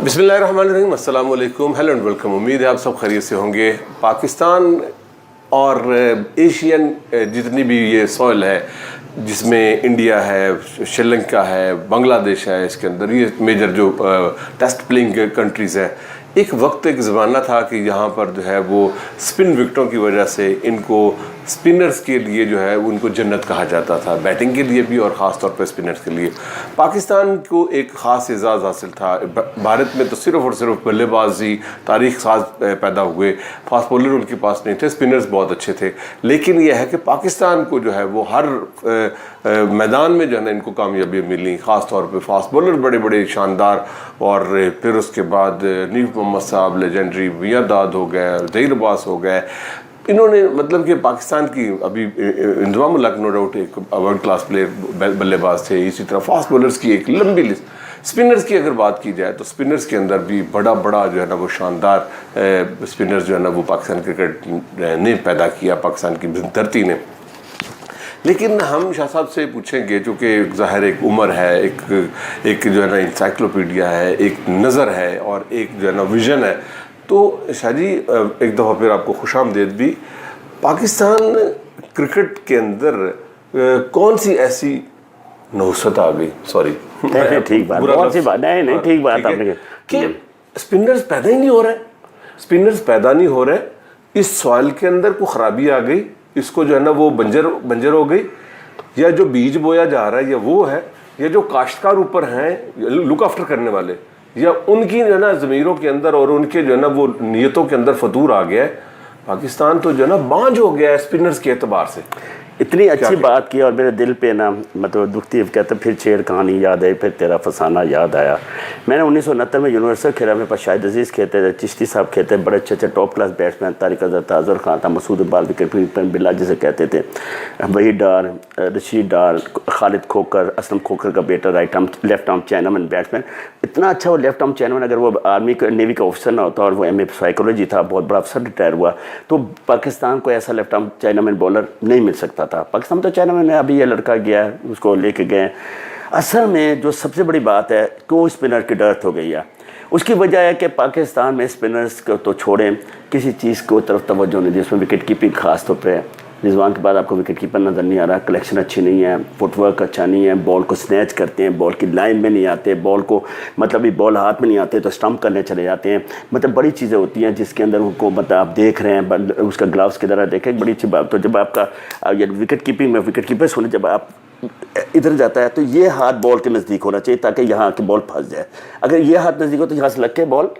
बिस्मिल्लाहिर्रहमानिर्रहीम, अस्सलाम वालेकुम, हेलो एंड वेलकम। उम्मीद है आप सब खैरियत से होंगे। पाकिस्तान और एशियन जितनी भी ये सॉइल है, जिसमें इंडिया है, श्रीलंका है, बांग्लादेश है, इसके अंदर ये मेजर जो टेस्ट प्लेइंग कंट्रीज़ हैं, एक वक्त एक ज़माना था कि यहाँ पर जो है वो स्पिन विकेटों की वजह से इनको स्पिनर्स के लिए जो है उनको जन्नत कहा जाता था, बैटिंग के लिए भी और ख़ास तौर पर स्पिनर्स के लिए। पाकिस्तान को एक ख़ास एजाज़ हासिल था। भारत में तो सिर्फ़ और सिर्फ बल्लेबाजी तारीख साज पैदा हुए, फास्ट बॉलर उनके पास नहीं थे, स्पिनर्स बहुत अच्छे थे। लेकिन यह है कि पाकिस्तान को जो है वो हर मैदान में जो है ना इनको कामयाबी मिली, ख़ास तौर पे फास्ट बॉलर बड़े बड़े शानदार। और फिर उसके बाद नीफ मोहम्मद साहब लेजेंडरी, मियां दाद हो गए, ज़हीर अब्बास हो गए, इन्होंने मतलब कि पाकिस्तान की अभी इंजमाम उल हक नो डाउट एक वर्ल्ड क्लास प्लेयर बल्लेबाज थे। इसी तरह फास्ट बॉलर्स की एक लंबी लिस्ट। स्पिनर्स की अगर बात की जाए तो स्पिनर्स के अंदर भी बड़ा जो है ना वो शानदार स्पिनर्स जो है ना वो पाकिस्तान क्रिकेट ने पैदा किया, पाकिस्तान की धरती ने। लेकिन हम शाह साहब से पूछेंगे, चूँकि ज़ाहिर एक उम्र है, एक जो है ना इंसाइक्लोपीडिया है, एक नज़र है और एक जो है ना विज़न है। तो शाह जी एक दफ़ा फिर आपको खुशामदीद भी। पाकिस्तान क्रिकेट के अंदर कौन सी ऐसी नहुसत आ गई, सॉरी ठीक बात, बहुत सी बात, नहीं ठीक बात आपने कि स्पिनर्स पैदा ही नहीं हो रहे, स्पिनर्स पैदा नहीं हो रहे। इस सॉइल के अंदर को ख़राबी आ गई, इसको जो है ना वो बंजर हो गई, या जो बीज बोया जा रहा है या वो है, या जो काश्तकार ऊपर हैं लुक आफ्टर करने वाले, या उनकी जो है ना ज़मीरों के अंदर और उनके जो है ना वो नीयतों के अंदर फतूर आ गया है। पाकिस्तान तो जो है ना बांझ हो गया है स्पिनर्स के एतबार से। इतनी अच्छी बात की और मेरे दिल पे ना मतलब दुखती कहते फिर शेर कहानी याद आई, फिर तेरा फसाना याद आया। मैंने 1969 में यूनिवर्सल खेला, मेरे पास शाहिद अजीज़ खेलते थे, चिश्ती साहब खेलते, बड़े अच्छे top class batsman, Tariq Azhar, Tajur Khan था, मसूद इकबाल, विकेट कीपर बिल्ला जिसे कहते थे, वहीद डार, रशीद डार, खालिद खोकर, असलम खोकर का बेटा, लेफ्ट आर्म चाइनामैन बैट्समैन। इतना अच्छा वो लेफ्ट आर्म चाइनामैन, अगर वो आर्मी का नेवी का ऑफिसर ना होता और वो MA साइकोलॉजी था, बहुत बड़ा अफसर रिटायर हुआ, तो पाकिस्तान को ऐसा लेफ्ट आर्म चाइनामैन बॉलर नहीं मिल सकता था। पाकिस्तान तो चाइना में अभी ये लड़का गया है, उसको लेके गए। असल में जो सबसे बड़ी बात है, क्यों स्पिनर की डर्थ हो गई है, उसकी वजह है कि पाकिस्तान में स्पिनर्स को तो छोड़ें, किसी चीज़ को तरफ तवज्जो नहीं दी। उसमें विकेट कीपिंग खास तौर पे रिजवान के बाद आपको विकेट कीपर नज़र नहीं आ रहा, कलेक्शन अच्छी नहीं है, फुटवर्क अच्छा नहीं है, बॉल को स्नैच करते हैं, बॉल की लाइन में नहीं आते, बॉल को मतलब ये बॉल हाथ में नहीं आते तो स्टंप करने चले जाते हैं। मतलब बड़ी चीज़ें होती हैं जिसके अंदर उनको मतलब आप देख रहे हैं, उसका ग्लव्स की तरह देखें, बड़ी अच्छी बात। तो जब आपका ये विकेट कीपिंग में विकेट कीपर होने, जब आप इधर जाता है तो ये हाथ बॉल के नज़दीक होना चाहिए ताकि यहाँ की बॉल फंस जाए। अगर ये हाथ नज़दीक हो तो यहाँ से लग के बॉल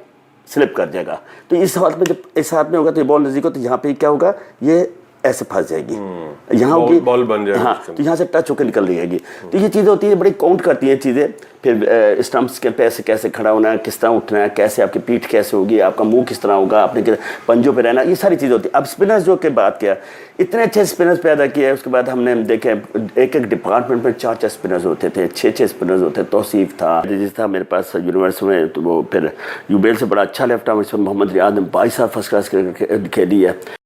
स्लिप कर जाएगा। तो इस हाथ में, जब इस हाथ में होगा तो ये बॉल नज़दीक हो तो यहाँ पे क्या होगा, ये ऐसे फंस जाएगी, यहाँ होगी बॉल बन जाएगी। हाँ, तो यहाँ से टच होकर निकल जाएगी। तो ये चीज़ें होती हैं, बड़ी काउंट करती हैं चीज़ें। फिर स्टम्प्स के पैसे कैसे खड़ा होना है, किस तरह उठना है, कैसे आपकी पीठ कैसे होगी, आपका मुंह किस तरह होगा, आपने पंजों पे रहना, ये सारी चीज़ें होती हैं। अब स्पिनर्स जो के बात किया, इतने अच्छे स्पिनर्स पैदा किए, उसके बाद हमने देखे एक डिपार्टमेंट में 4 स्पिनर्स होते थे, 6 स्पिनर्स होते थे। तौसीफ था, जिस था मेरे पास यूनिवर्सिटी में, तो वो फिर यूबेल से बड़ा अच्छा लेफ्ट आर्म, इसमें मोहम्मद रियाद ने 22 साल फर्स्ट क्लास खेली है।